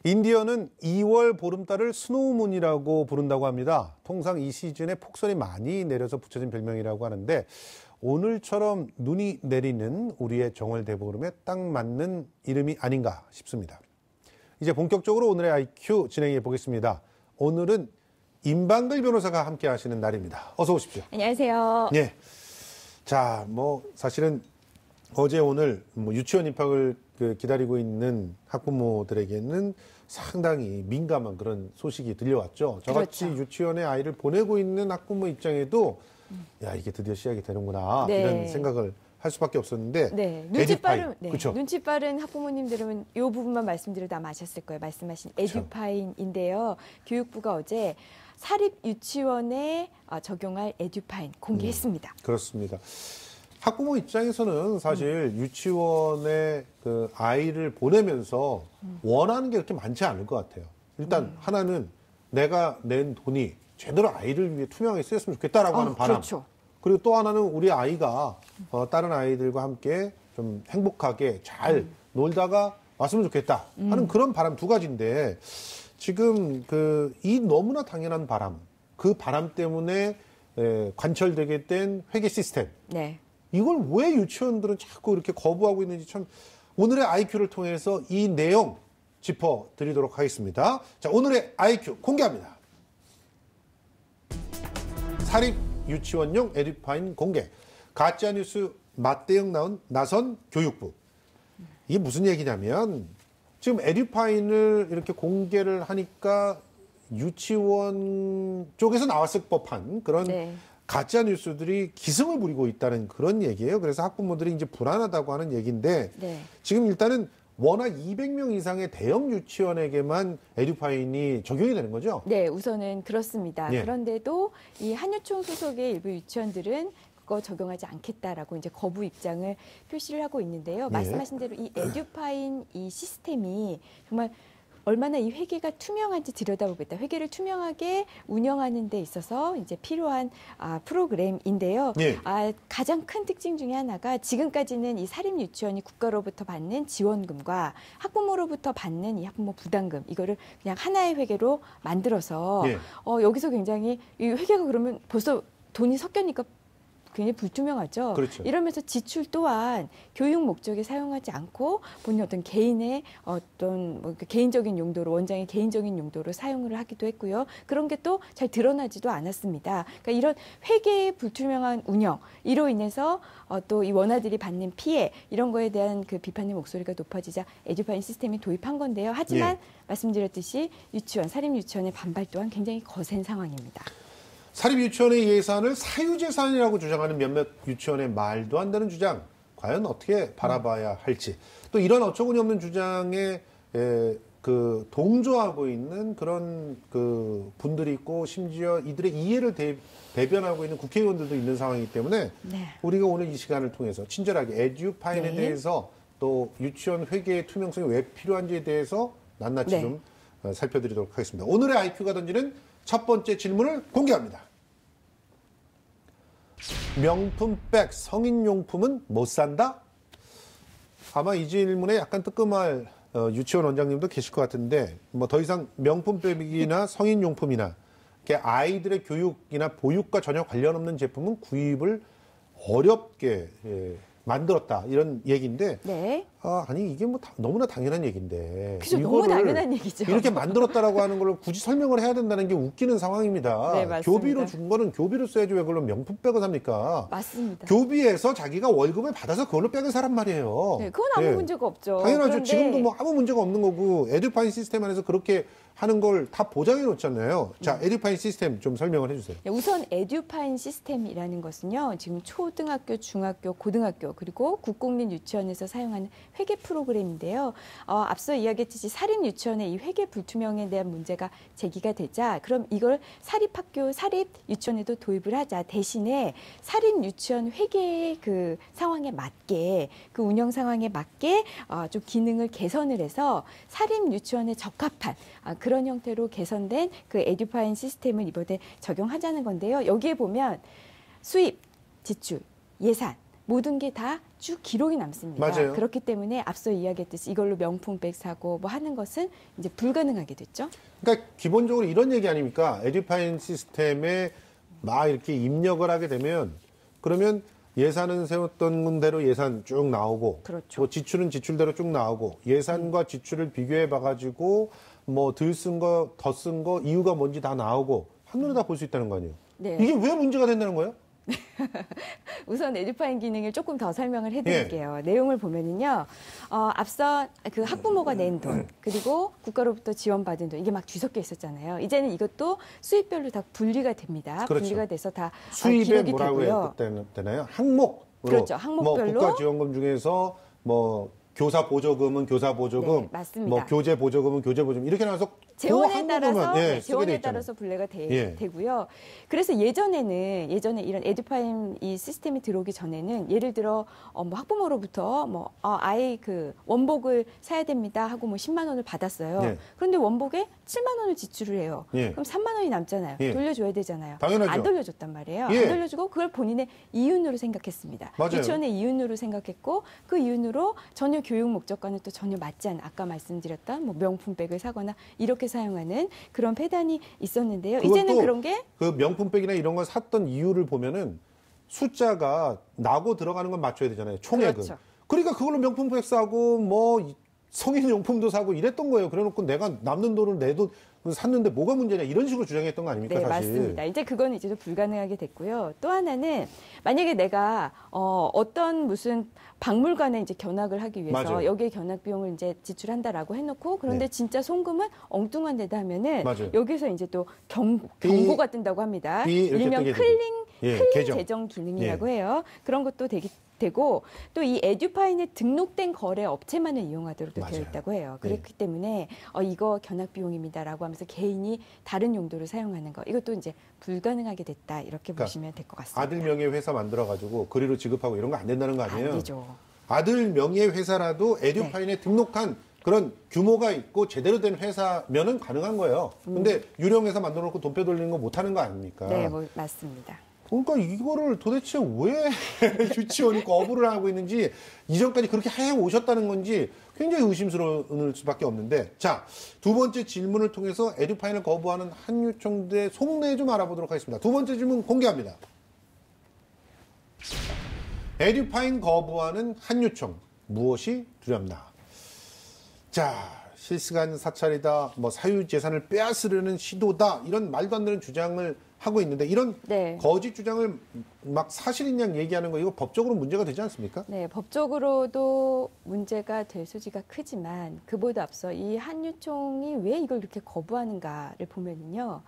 인디언은 2월 보름달을 스노우문이라고 부른다고 합니다. 통상 이 시즌에 폭설이 많이 내려서 붙여진 별명이라고 하는데 오늘처럼 눈이 내리는 우리의 정월 대보름에 딱 맞는 이름이 아닌가 싶습니다. 이제 본격적으로 오늘의 IQ 진행해 보겠습니다. 오늘은 임방글 변호사가 함께 하시는 날입니다. 어서 오십시오. 안녕하세요. 네. 자, 사실은 어제 오늘 유치원 입학을 기다리고 있는 학부모들에게는 상당히 민감한 그런 소식이 들려왔죠. 저같이 그렇죠. 유치원에 아이를 보내고 있는 학부모 입장에도 야, 이게 드디어 시작이 되는구나. 네. 이런 생각을 할 수밖에 없었는데. 네, 눈치 빠른 학부모님들은 이 부분만 말씀드려도 아마 아셨을 거예요. 말씀하신 에듀파인인데요. 교육부가 어제 사립 유치원에 적용할 에듀파인 공개했습니다. 그렇습니다. 학부모 입장에서는 사실 유치원에 그 아이를 보내면서 원하는 게 그렇게 많지 않을 것 같아요. 일단 하나는 내가 낸 돈이 제대로 아이를 위해 투명하게 쓰였으면 좋겠다라고 하는 바람. 그렇죠. 그리고 또 하나는 우리 아이가 다른 아이들과 함께 좀 행복하게 잘 놀다가 왔으면 좋겠다 하는 그런 바람 두 가지인데 지금 이 너무나 당연한 바람, 그 바람 때문에 관철되게 된 회계 시스템. 네. 이걸 왜 유치원들은 자꾸 이렇게 거부하고 있는지 참 오늘의 IQ를 통해서 이 내용 짚어드리도록 하겠습니다. 자, 오늘의 IQ 공개합니다. 사립 유치원용 에듀파인 공개. 가짜뉴스 맞대응 나선 교육부. 이게 무슨 얘기냐면 지금 에듀파인을 이렇게 공개를 하니까 유치원 쪽에서 나왔을 법한 그런 가짜 뉴스들이 기승을 부리고 있다는 그런 얘기예요. 그래서 학부모들이 이제 불안하다고 하는 얘기인데 지금 일단은 워낙 200명 이상의 대형 유치원에게만 에듀파인이 적용이 되는 거죠? 네, 우선은 그렇습니다. 예. 그런데도 이 한유총 소속의 일부 유치원들은 그거 적용하지 않겠다라고 이제 거부 입장을 표시를 하고 있는데요. 말씀하신 대로 이 에듀파인 이 시스템이 정말 얼마나 이 회계가 투명한지 들여다보겠다. 회계를 투명하게 운영하는 데 있어서 이제 필요한 프로그램인데요. 예. 가장 큰 특징 중에 하나가 지금까지는 이 사립 유치원이 국가로부터 받는 지원금과 학부모로부터 받는 이 학부모 부담금 이거를 그냥 하나의 회계로 만들어서 여기서 굉장히 이 회계가 그러면 벌써 돈이 섞여니까 굉장히 불투명하죠. 그렇죠. 이러면서 지출 또한 교육 목적에 사용하지 않고 본인 어떤 개인의 개인적인 용도로 원장의 개인적인 용도로 사용을 하기도 했고요. 그런 게 또 잘 드러나지도 않았습니다. 그러니까 이런 회계의 불투명한 운영 이로 인해서 또 이 원아들이 받는 피해 이런 거에 대한 그 비판의 목소리가 높아지자 에듀파인 시스템이 도입한 건데요. 하지만 말씀드렸듯이 사립 유치원의 반발 또한 굉장히 거센 상황입니다. 사립 유치원의 예산을 사유재산이라고 주장하는 몇몇 유치원의 말도 안 되는 주장, 과연 어떻게 바라봐야 할지, 또 이런 어처구니 없는 주장에 동조하고 있는 그런 분들이 있고, 심지어 이들의 이해를 대변하고 있는 국회의원들도 있는 상황이기 때문에 우리가 오늘 이 시간을 통해서 친절하게 에듀파인에 대해서 또 유치원 회계의 투명성이 왜 필요한지에 대해서 낱낱이 좀 살펴드리도록 하겠습니다. 오늘의 IQ가 던지는 첫 번째 질문을 공개합니다. 명품백, 성인용품은 못 산다? 아마 이 질문에 약간 뜨끔할 유치원 원장님도 계실 것 같은데 더 이상 명품백이나 성인용품이나 아이들의 교육이나 보육과 전혀 관련 없는 제품은 구입을 어렵게 만들었다 이런 얘기인데 아니 이게 너무나 당연한 얘기인데 그죠, 너무 당연한 얘기죠. 이렇게 만들었다라고 하는 걸 굳이 설명을 해야 된다는 게 웃기는 상황입니다. 네, 맞습니다. 교비로 준 거는 교비로 써야지 왜 그걸로 명품백을 삽니까? 맞습니다. 교비에서 자기가 월급을 받아서 그걸로 백을 사란 말이에요. 네, 그건 아무 문제가 없죠. 당연하죠. 그런데 지금도 아무 문제가 없는 거고 에듀파인 시스템 안에서 그렇게 하는 걸 다 보장해 놓잖아요. 자, 에듀파인 시스템 좀 설명을 해주세요. 우선 에듀파인 시스템이라는 것은요. 지금 초등학교, 중학교, 고등학교 그리고 국공립 유치원에서 사용하는 회계 프로그램인데요. 앞서 이야기했듯이 사립 유치원의 이 회계 불투명에 대한 문제가 제기가 되자 그럼 이걸 사립학교, 사립 유치원에도 도입을 하자. 대신에 사립 유치원 회계의 그 상황에 맞게 그 운영 상황에 맞게 좀 기능을 개선을 해서 사립 유치원에 적합한 그런 형태로 개선된 그 에듀파인 시스템을 이번에 적용하자는 건데요. 여기에 보면 수입, 지출, 예산 모든 게 다 쭉 기록이 남습니다. 맞아요. 그렇기 때문에 앞서 이야기했듯이 이걸로 명품백 사고 뭐 하는 것은 이제 불가능하게 됐죠. 그러니까 기본적으로 이런 얘기 아닙니까? 에듀파인 시스템에 막 이렇게 입력을 하게 되면 그러면 예산은 세웠던 대로 예산 쭉 나오고 그렇죠. 뭐 지출은 지출대로 쭉 나오고 예산과 지출을 비교해 봐가지고 뭐 덜 쓴 거, 더 쓴 거 이유가 뭔지 다 나오고 한눈에 다 볼 수 있다는 거 아니에요? 네. 이게 왜 문제가 된다는 거예요? 우선 에듀파인 기능을 조금 더 설명을 해드릴게요. 내용을 보면은요, 앞서 그 학부모가 낸 돈, 그리고 국가로부터 지원받은 돈, 이게 막 뒤섞여 있었잖아요. 이제는 이것도 수입별로 다 분리가 됩니다. 그렇죠. 분리가 돼서 다 수입에 기록이 뭐라고 되고요. 해야 되나요? 항목으로. 그렇죠. 항목별로. 뭐 국가 지원금 중에서 뭐 교사 보조금은 교사 보조금, 네, 맞습니다. 뭐 교재 보조금은 교재 보조금 이렇게 나눠서 재원에 따라서 예, 쓰게 돼 재원에 있잖아요. 따라서 분류가 예. 되고요. 그래서 예전에 이런 에듀파인 이 시스템이 들어오기 전에는 예를 들어 뭐 학부모로부터 뭐 아이 그 원복을 사야 됩니다 하고 뭐 10만 원을 받았어요. 예. 그런데 원복에 7만 원을 지출을 해요. 예. 그럼 3만 원이 남잖아요. 예. 돌려줘야 되잖아요. 당연하죠. 안 돌려줬단 말이에요. 예. 안 돌려주고 그걸 본인의 이윤으로 생각했습니다. 맞아요. 유치원의 이윤으로 생각했고 그 이윤으로 전혀 교육 목적과는 또 전혀 맞지 않은 아까 말씀드렸던 뭐 명품백을 사거나 이렇게 사용하는 그런 폐단이 있었는데요. 이제는 그런 게 그 명품백이나 이런 걸 샀던 이유를 보면은 숫자가 나고 들어가는 건 맞춰야 되잖아요. 총액은. 그렇죠. 그러니까 그걸로 명품백 사고 뭐 성인용품도 사고 이랬던 거예요. 그래놓고 내가 남는 돈을 내 돈 샀는데 뭐가 문제냐 이런 식으로 주장했던 거 아닙니까? 네, 사실. 맞습니다. 이제 그건 이제 좀 불가능하게 됐고요. 또 하나는 만약에 내가 어떤 무슨 박물관에 이제 견학을 하기 위해서 맞아요. 여기에 견학 비용을 이제 지출한다라고 해놓고 그런데 네. 진짜 송금은 엉뚱한 데다 하면은 맞아요. 여기서 이제 또 경고가 뜬다고 합니다. 비 이렇게 일명 뜨게 클링 되죠. 예, 계정. 재정 기능이라고 해요. 그런 것도 되고 또 이 에듀파인에 등록된 거래 업체만을 이용하도록 또 되어 맞아요. 있다고 해요. 네. 그렇기 때문에 이거 견학 비용입니다라고 하면서 개인이 다른 용도로 사용하는 거 이것도 이제 불가능하게 됐다 이렇게 그러니까 보시면 될 것 같습니다. 아들 명의 회사 만들어가지고 그리로 지급하고 이런 거 안 된다는 거 아니에요? 안 되죠. 아들 명의 회사라도 에듀파인에 등록한 그런 규모가 있고 제대로 된 회사면은 가능한 거예요. 근데 유령 회사 만들어 놓고 돈 빼돌리는 거 못 하는 거 아닙니까? 네, 뭐 맞습니다. 그러니까 이거를 도대체 왜 유치원이 거부를 하고 있는지 이전까지 그렇게 해 오셨다는 건지 굉장히 의심스러울 수밖에 없는데 자, 두 번째 질문을 통해서 에듀파인을 거부하는 한유총대 속내 좀 알아보도록 하겠습니다. 두 번째 질문 공개합니다. 에듀파인 거부하는 한유총 무엇이 두렵나? 자, 실시간 사찰이다, 뭐 사유재산을 빼앗으려는 시도다 이런 말도 안 되는 주장을 하고 있는데 이런 네. 거짓 주장을 막 사실인 양 얘기하는 거 이거 법적으로 문제가 되지 않습니까? 네, 법적으로도 문제가 될 소지가 크지만 그보다 앞서 이 한유총이 왜 이걸 이렇게 거부하는가를 보면은요.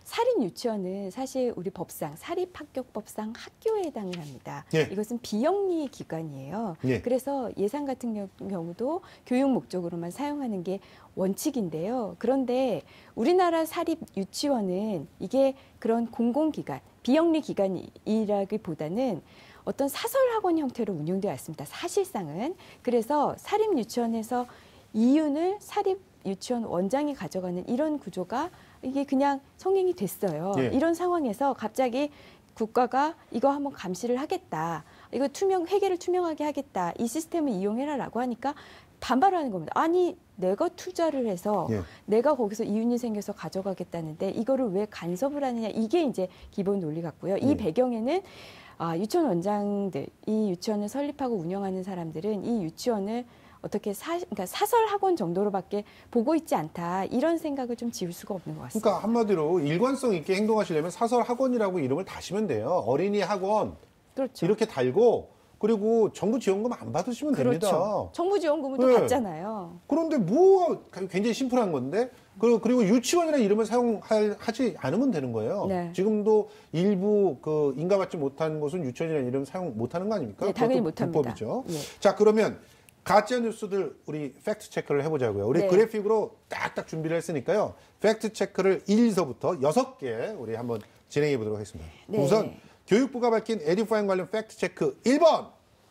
사립 유치원은 사실 우리 법상 사립학교법상 학교에 해당을 합니다. 예. 이것은 비영리 기관이에요. 예. 그래서 예산 같은 경우도 교육 목적으로만 사용하는 게 원칙인데요. 그런데 우리나라 사립 유치원은 이게 그런 공공기관, 비영리 기관이라기보다는 어떤 사설학원 형태로 운영되어 왔습니다. 사실상은. 그래서 사립 유치원에서 이윤을 사립 유치원 원장이 가져가는 이런 구조가 이게 그냥 성행이 됐어요. 예. 이런 상황에서 갑자기 국가가 이거 한번 감시를 하겠다. 이거 회계를 투명하게 하겠다. 이 시스템을 이용해라라고 하니까 반발하는 겁니다. 아니 내가 투자를 해서 예. 내가 거기서 이윤이 생겨서 가져가겠다는데 이거를 왜 간섭을 하느냐. 이게 이제 기본 논리 같고요. 이 예. 배경에는 유치원 원장들, 이 유치원을 설립하고 운영하는 사람들은 이 유치원을 어떻게 그러니까 사설 학원 정도로밖에 보고 있지 않다. 이런 생각을 좀 지울 수가 없는 것 같습니다. 그러니까 한마디로 일관성 있게 행동하시려면 사설 학원이라고 이름을 다시면 돼요. 어린이 학원 그렇죠. 이렇게 달고 그리고 정부 지원금 안 받으시면 됩니다. 그렇죠. 정부 지원금은 또 네. 받잖아요. 그런데 뭐 굉장히 심플한 건데 그리고 유치원이라는 이름을 사용하지 않으면 되는 거예요. 네. 지금도 일부 그 인가받지 못한 곳은 유치원이라는 이름 사용 못하는 거 아닙니까? 네, 당연히 그것도 못합니다. 불법이죠. 예. 자, 그러면 가짜 뉴스들 우리 팩트 체크를 해보자고요. 우리 네. 그래픽으로 딱딱 준비를 했으니까요. 팩트 체크를 1서부터 6개 우리 한번 진행해 보도록 하겠습니다. 네. 우선 교육부가 밝힌 에듀파인 관련 팩트 체크 1번.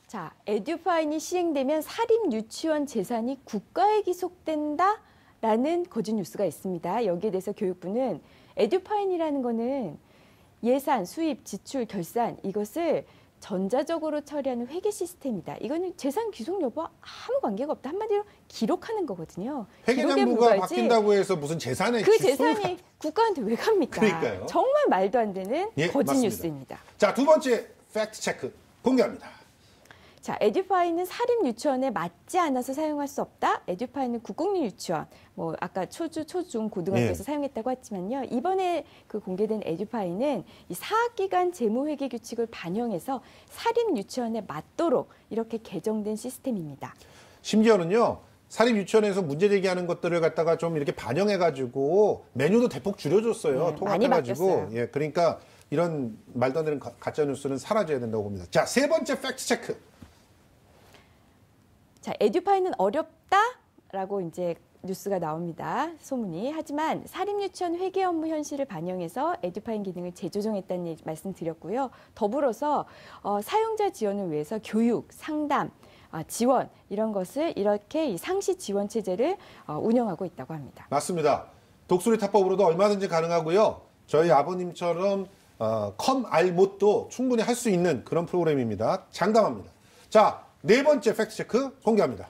자, 에듀파인이 시행되면 사립 유치원 재산이 국가에 기속된다라는 거짓 뉴스가 있습니다. 여기에 대해서 교육부는 에듀파인이라는 거는 예산, 수입, 지출, 결산 이것을 전자적으로 처리하는 회계 시스템이다. 이거는 재산 귀속 여부와 아무 관계가 없다. 한마디로 기록하는 거거든요. 회계장부가 바뀐다고 해서 무슨 재산에 그 재산이 국가한테 왜 갑니까? 그러니까요. 정말 말도 안 되는 예, 거짓 맞습니다. 뉴스입니다. 자, 두 번째 팩트 체크 공개합니다. 자, 에듀파이는 사립 유치원에 맞지 않아서 사용할 수 없다. 에듀파이는 국공립 유치원, 뭐 아까 초중, 고등학교에서 예. 사용했다고 했지만요. 이번에 그 공개된 에듀파이는 이 사학기간 재무회계 규칙을 반영해서 사립 유치원에 맞도록 이렇게 개정된 시스템입니다. 심지어는요. 사립 유치원에서 문제 제기하는 것들을 갖다가 좀 이렇게 반영해가지고 메뉴도 대폭 줄여줬어요. 네, 많이 통합해가지고. 바뀌었어요. 예, 그러니까 이런 말도 안 되는 가짜 뉴스는 사라져야 된다고 봅니다. 자, 세 번째 팩트 체크. 자, 에듀파이는 어렵다라고 이제 뉴스가 나옵니다. 소문이. 하지만 사립유치원 회계 업무 현실을 반영해서 에듀파인 기능을 재조정했다는 말씀 드렸고요. 더불어서 사용자 지원을 위해서 교육, 상담, 지원 이런 것을 이렇게 이 상시 지원 체제를 운영하고 있다고 합니다. 맞습니다. 독수리 타법으로도 얼마든지 가능하고요. 저희 아버님처럼 컴알못도 충분히 할 수 있는 그런 프로그램입니다. 장담합니다. 자, 네 번째 팩트체크 공개합니다.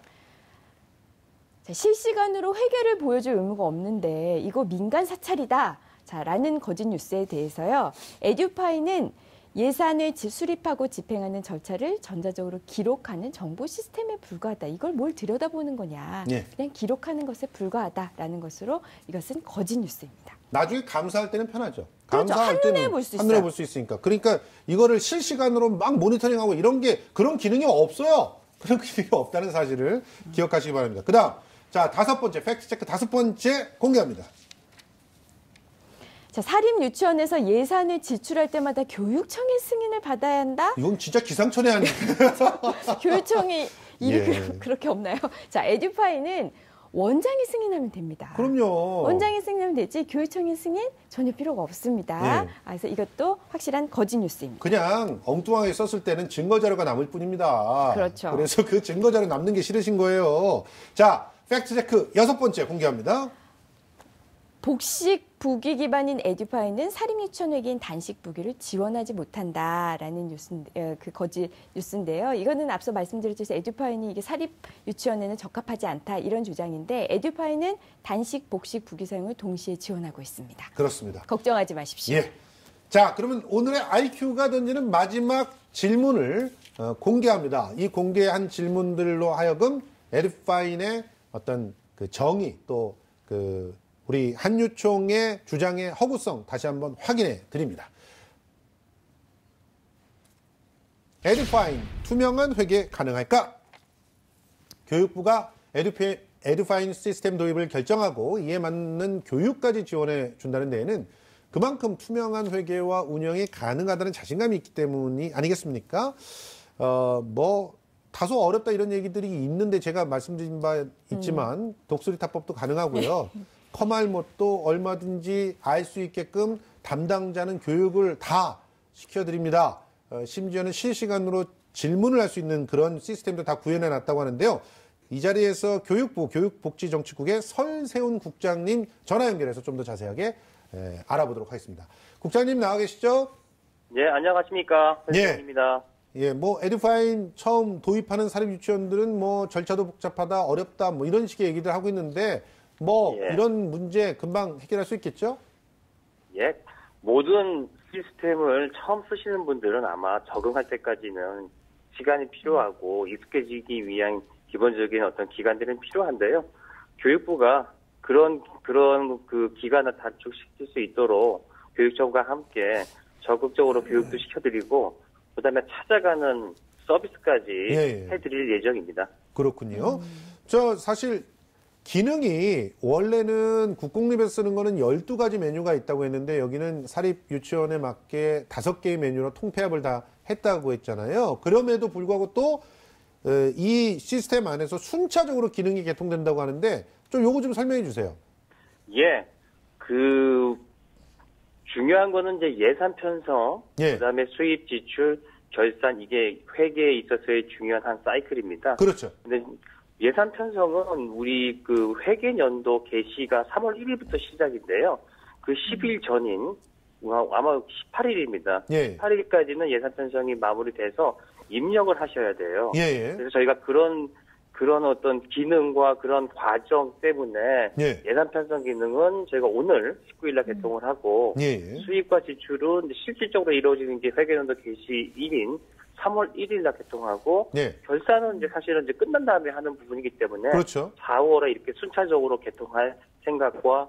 자, 실시간으로 회계를 보여줄 의무가 없는데 이거 민간 사찰이다. 자, 라는 거짓 뉴스에 대해서요. 에듀파이는 예산을 수립하고 집행하는 절차를 전자적으로 기록하는 정보 시스템에 불과하다. 이걸 뭘 들여다보는 거냐. 예. 그냥 기록하는 것에 불과하다라는 것으로 이것은 거짓 뉴스입니다. 나중에 감사할 때는 편하죠. 그렇죠. 감사할 한눈에 때는 볼 수 한눈에 있어요. 볼 수 있으니까. 그러니까 이거를 실시간으로 막 모니터링하고 이런 게 그런 기능이 없어요. 그런 기능이 없다는 사실을 기억하시기 바랍니다. 그다음 자, 다섯 번째 팩트체크 다섯 번째 공개합니다. 자, 사립 유치원에서 예산을 지출할 때마다 교육청의 승인을 받아야 한다. 이건 진짜 기상천외 아니에요? 교육청이 일이 예. 그렇게 없나요? 자, 에듀파이는 원장이 승인하면 됩니다. 그럼요. 원장이 승인하면 되지 교육청의 승인 전혀 필요가 없습니다. 예. 그래서 이것도 확실한 거짓 뉴스입니다. 그냥 엉뚱하게 썼을 때는 증거자료가 남을 뿐입니다. 그렇죠. 그래서 그 증거자료 남는 게 싫으신 거예요. 자, 팩트체크 여섯 번째 공개합니다. 복식 부기 기반인 에듀파이는 사립 유치원 회계인 단식 부기를 지원하지 못한다라는 그 거짓 뉴스인데요. 이거는 앞서 말씀드렸듯이 에듀파이는 이게 사립 유치원에는 적합하지 않다 이런 주장인데 에듀파이는 단식, 복식 부기 사용을 동시에 지원하고 있습니다. 그렇습니다. 걱정하지 마십시오. 예. 자, 그러면 오늘의 IQ가 던지는 마지막 질문을 공개합니다. 이 공개한 질문들로 하여금 에듀파인의 어떤 그 정의 또 그 우리 한유총의 주장의 허구성 다시 한번 확인해 드립니다. 에듀파인 투명한 회계 가능할까? 교육부가 에듀파인 시스템 도입을 결정하고 이에 맞는 교육까지 지원해 준다는 데에는 그만큼 투명한 회계와 운영이 가능하다는 자신감이 있기 때문이 아니겠습니까? 뭐 다소 어렵다 이런 얘기들이 있는데 제가 말씀드린 바 있지만 독수리 타법도 가능하고요. 컴알못도 얼마든지 알 수 있게끔 담당자는 교육을 다 시켜드립니다. 심지어는 실시간으로 질문을 할 수 있는 그런 시스템도 다 구현해 놨다고 하는데요. 이 자리에서 교육부 교육복지정치국의 설세훈 국장님 전화 연결해서 좀 더 자세하게 알아보도록 하겠습니다. 국장님 나와 계시죠? 네, 안녕하십니까. 설세훈입니다. 예, 뭐 에듀파인 처음 도입하는 사립 유치원들은 뭐 절차도 복잡하다, 어렵다, 뭐 이런 식의 얘기들 하고 있는데 뭐 예. 이런 문제 금방 해결할 수 있겠죠? 예, 모든 시스템을 처음 쓰시는 분들은 아마 적응할 때까지는 시간이 필요하고 익숙해지기 위한 기본적인 어떤 기간들은 필요한데요. 교육부가 그런 그 기간을 단축시킬 수 있도록 교육청과 함께 적극적으로 교육도 시켜드리고 그다음에 찾아가는 서비스까지 예. 해드릴 예정입니다. 그렇군요. 저 사실 기능이 원래는 국공립에서 쓰는 거는 12가지 메뉴가 있다고 했는데 여기는 사립 유치원에 맞게 5개의 메뉴로 통폐합을 다 했다고 했잖아요. 그럼에도 불구하고 또 이 시스템 안에서 순차적으로 기능이 개통된다고 하는데 좀 요거 좀 설명해 주세요. 예, 중요한 거는 이제 예산 편성, 예. 그다음에 수입, 지출, 결산 이게 회계에 있어서의 중요한 한 사이클입니다. 그렇죠. 근데 예산 편성은 우리 그 회계 연도 개시가 3월 1일부터 시작인데요. 그 10일 전인 아마 18일입니다. 예. 8일까지는 예산 편성이 마무리돼서 입력을 하셔야 돼요. 예. 그래서 저희가 그런 어떤 기능과 그런 과정 때문에 예. 예산 편성 기능은 저희가 오늘 19일 날 개통을 하고 예. 수입과 지출은 실질적으로 이루어지는 게 회계연도 개시 1인 3월 1일 날 개통하고 예. 결산은 이제 사실은 이제 끝난 다음에 하는 부분이기 때문에 그렇죠. 4월에 이렇게 순차적으로 개통할 생각과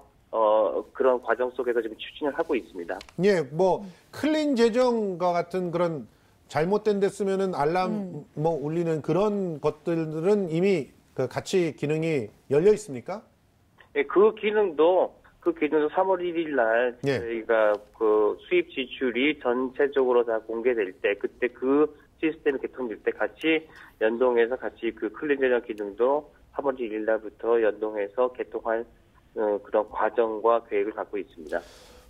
그런 과정 속에서 지금 추진을 하고 있습니다. 예, 뭐 클린 재정과 같은 그런 잘못된 데 쓰면은 알람 뭐 울리는 그런 것들은 이미 그 같이 기능이 열려 있습니까? 예, 그 기능도 3월 1일 날 예. 저희가 그 수입 지출이 전체적으로 다 공개될 때 그때 그 시스템이 개통될 때 같이 연동해서 같이 그 클린 재정 기능도 3월 1일 날부터 연동해서 개통할 그런 과정과 계획을 갖고 있습니다.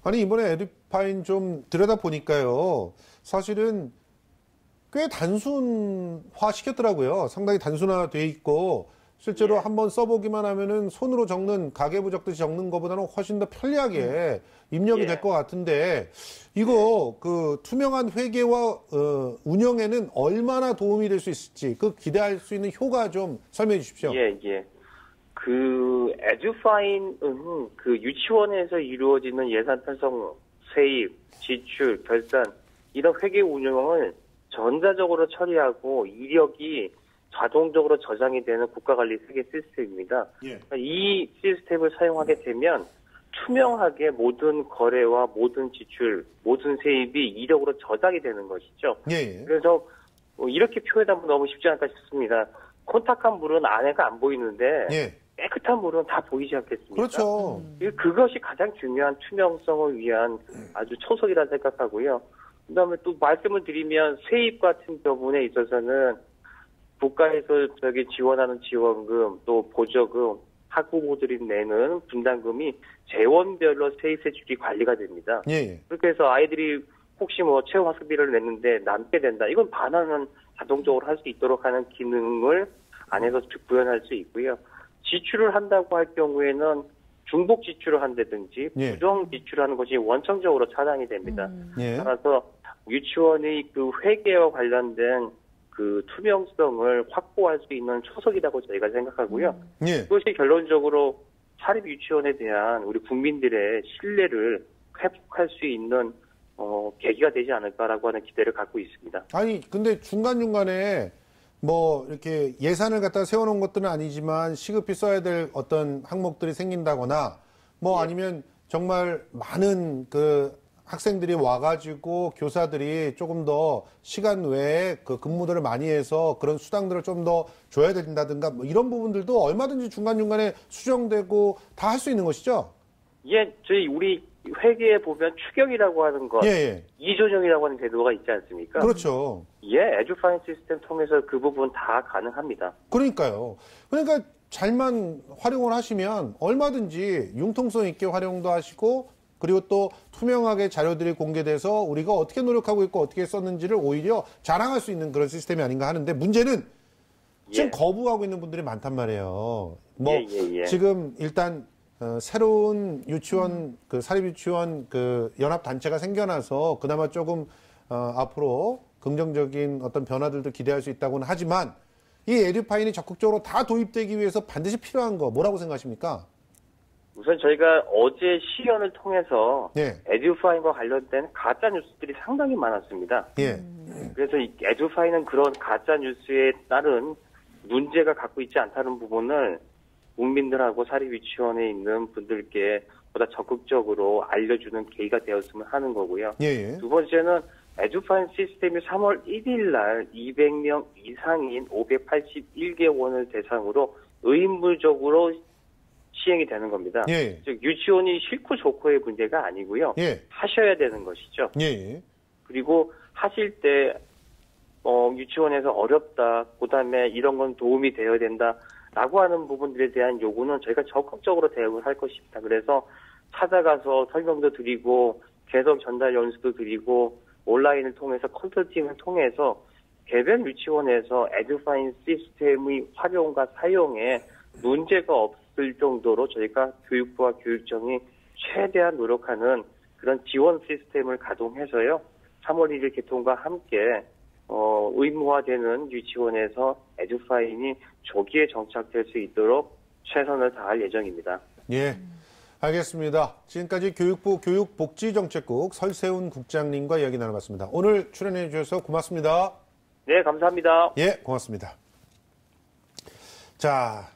아니 이번에 에듀파인 좀 들여다 보니까요. 사실은 꽤 단순화 시켰더라고요. 상당히 단순화돼 있고 실제로 예. 한번 써보기만 하면은 손으로 적는 가계부 적듯이 적는 것보다는 훨씬 더 편리하게 입력이 예. 될 것 같은데 이거 그 투명한 회계와 운영에는 얼마나 도움이 될 수 있을지 그 기대할 수 있는 효과 좀 설명해 주십시오. 예. 그 에듀파인은 그 유치원에서 이루어지는 예산 편성, 세입, 지출, 결산 이런 회계 운영을 전자적으로 처리하고 이력이 자동적으로 저장이 되는 국가관리 회계 시스템입니다. 예. 이 시스템을 사용하게 되면 투명하게 모든 거래와 모든 지출, 모든 세입이 이력으로 저장이 되는 것이죠. 예. 그래서 이렇게 표현하면 너무 쉽지 않을까 싶습니다. 콘탁한 물은 안에가 안 보이는데 예. 깨끗한 물은 다 보이지 않겠습니까? 그렇죠. 그것이 가장 중요한 투명성을 위한 아주 초석이라 생각하고요. 그다음에 또 말씀을 드리면 세입 같은 부분에 있어서는 국가에서 지원하는 지원금 또 보조금 학부모들이 내는 분담금이 재원별로 세입 세출이 관리가 됩니다. 예. 그렇게 해서 아이들이 혹시 뭐 체험 학습비를 냈는데 남게 된다. 이건 반환은 자동적으로 할 수 있도록 하는 기능을 안에서 구현할 수 있고요. 지출을 한다고 할 경우에는 중복 지출을 한다든지 예. 부정 지출하는 것이 원천적으로 차단이 됩니다. 예. 따라서 유치원의 그 회계와 관련된 그 투명성을 확보할 수 있는 초석이라고 저희가 생각하고요. 예. 그것이 결론적으로 사립 유치원에 대한 우리 국민들의 신뢰를 회복할 수 있는 계기가 되지 않을까라고 하는 기대를 갖고 있습니다. 아니 근데 중간중간에 뭐 이렇게 예산을 갖다 세워놓은 것들은 아니지만 시급히 써야 될 어떤 항목들이 생긴다거나 뭐 예. 아니면 정말 많은 그 학생들이 와가지고 교사들이 조금 더 시간 외에 그 근무들을 많이 해서 그런 수당들을 좀 더 줘야 된다든가 뭐 이런 부분들도 얼마든지 중간중간에 수정되고 다 할 수 있는 것이죠? 예, 우리 회계에 보면 추경이라고 하는 것, 예. 이조정이라고 하는 제도가 있지 않습니까? 그렇죠. 예, 에듀파인 시스템 통해서 그 부분 다 가능합니다. 그러니까요. 그러니까 잘만 활용을 하시면 얼마든지 융통성 있게 활용도 하시고 그리고 또 투명하게 자료들이 공개돼서 우리가 어떻게 노력하고 있고 어떻게 썼는지를 오히려 자랑할 수 있는 그런 시스템이 아닌가 하는데 문제는 지금 예. 거부하고 있는 분들이 많단 말이에요. 뭐 예. 지금 일단 새로운 유치원 그 사립유치원 그 연합 단체가 생겨나서 그나마 조금 앞으로 긍정적인 어떤 변화들도 기대할 수 있다고는 하지만 이 에듀파인이 적극적으로 다 도입되기 위해서 반드시 필요한 거 뭐라고 생각하십니까? 우선 저희가 어제 시연을 통해서 예. 에듀파인과 관련된 가짜 뉴스들이 상당히 많았습니다. 예. 그래서 이 에듀파인은 그런 가짜 뉴스에 따른 문제가 갖고 있지 않다는 부분을 국민들하고 사립유치원에 있는 분들께 보다 적극적으로 알려주는 계기가 되었으면 하는 거고요. 예. 두 번째는 에듀파인 시스템이 3월 1일 날 200명 이상인 581개원을 대상으로 의무적으로 시행이 되는 겁니다. 예. 즉 유치원이 싫고 좋고의 문제가 아니고요. 예. 하셔야 되는 것이죠. 예. 그리고 하실 때 유치원에서 어렵다, 그다음에 이런 건 도움이 되어야 된다라고 하는 부분들에 대한 요구는 저희가 적극적으로 대응을 할 것입니다. 그래서 찾아가서 설명도 드리고 개성 전달 연수도 드리고 온라인을 통해서 컨설팅을 통해서 개별 유치원에서 에듀파인 시스템의 활용과 사용에 문제가 없을 정도로 저희가 교육부와 교육청이 최대한 노력하는 그런 지원 시스템을 가동해서요. 3월 1일 개통과 함께 의무화되는 유치원에서 에듀파인이 조기에 정착될 수 있도록 최선을 다할 예정입니다. 예, 알겠습니다. 지금까지 교육부 교육복지정책국 설세훈 국장님과 이야기 나눠봤습니다. 오늘 출연해 주셔서 고맙습니다. 네, 감사합니다. 예, 고맙습니다. 자,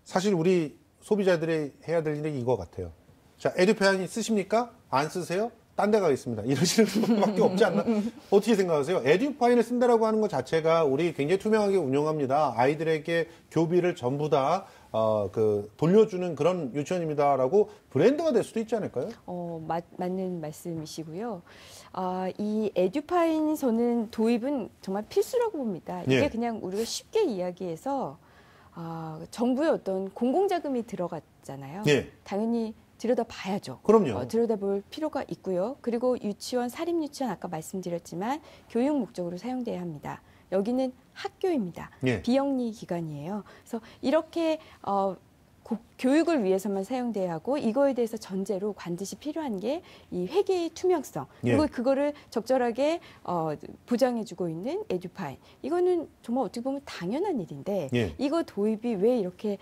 사실 우리 소비자들이 해야 될 일이 이거 같아요. 자, 에듀파인 쓰십니까? 안 쓰세요? 딴 데 가겠습니다. 이러시는 분밖에 없지 않나? 어떻게 생각하세요? 에듀파인을 쓴다라고 하는 것 자체가 우리 굉장히 투명하게 운영합니다. 아이들에게 교비를 전부 다 돌려주는 그런 유치원입니다라고 브랜드가 될 수도 있지 않을까요? 맞는 말씀이시고요. 이 에듀파인 저는 도입은 정말 필수라고 봅니다. 이게 예. 그냥 우리가 쉽게 이야기해서 정부의 어떤 공공자금이 들어갔잖아요. 예. 당연히 들여다봐야죠. 그럼요. 들여다볼 필요가 있고요. 그리고 유치원, 사립유치원 아까 말씀드렸지만 교육 목적으로 사용돼야 합니다. 여기는 학교입니다. 예. 비영리 기관이에요. 그래서 이렇게 교육을 위해서만 사용돼야 하고 이거에 대해서 전제로 반드시 필요한 게 이 회계의 투명성 그리고 예. 그거를 적절하게 보장해주고 있는 에듀파인 이거는 정말 어떻게 보면 당연한 일인데 예. 이거 도입이 왜 이렇게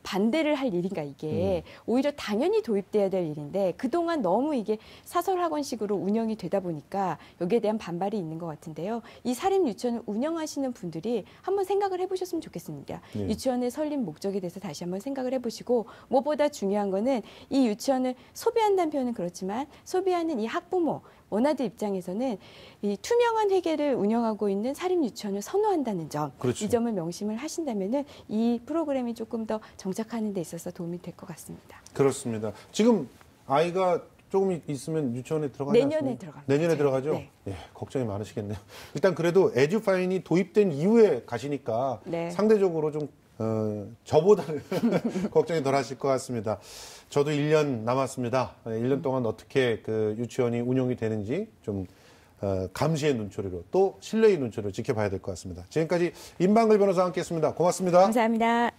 반대를 할 일인가 이게 오히려 당연히 도입돼야 될 일인데 그동안 너무 이게 사설학원식으로 운영이 되다 보니까 여기에 대한 반발이 있는 것 같은데요. 이 사립유치원을 운영하시는 분들이 한번 생각을 해보셨으면 좋겠습니다. 예. 유치원의 설립 목적에 대해서 다시 한번 생각을 해보시고 무엇보다 중요한 거는 이 유치원을 소비한다는 표현은 그렇지만 소비하는 이 학부모 원아들 입장에서는 이 투명한 회계를 운영하고 있는 사립유치원을 선호한다는 점, 그렇죠. 이 점을 명심을 하신다면은 이 프로그램이 조금 더 정착하는 데 있어서 도움이 될 것 같습니다. 그렇습니다. 지금 아이가 조금 있으면 유치원에 들어가지 내년에 않습니까? 들어갑니다. 내년에 들어가죠? 네. 예, 걱정이 많으시겠네요. 일단 그래도 에듀파인이 도입된 이후에 가시니까 네. 상대적으로 좀 저보다는 걱정이 덜 하실 것 같습니다. 저도 1년 남았습니다. 1년 동안 어떻게 그 유치원이 운영이 되는지 좀 감시의 눈초리로 또 신뢰의 눈초리로 지켜봐야 될 것 같습니다. 지금까지 임방글 변호사와 함께했습니다. 고맙습니다. 감사합니다.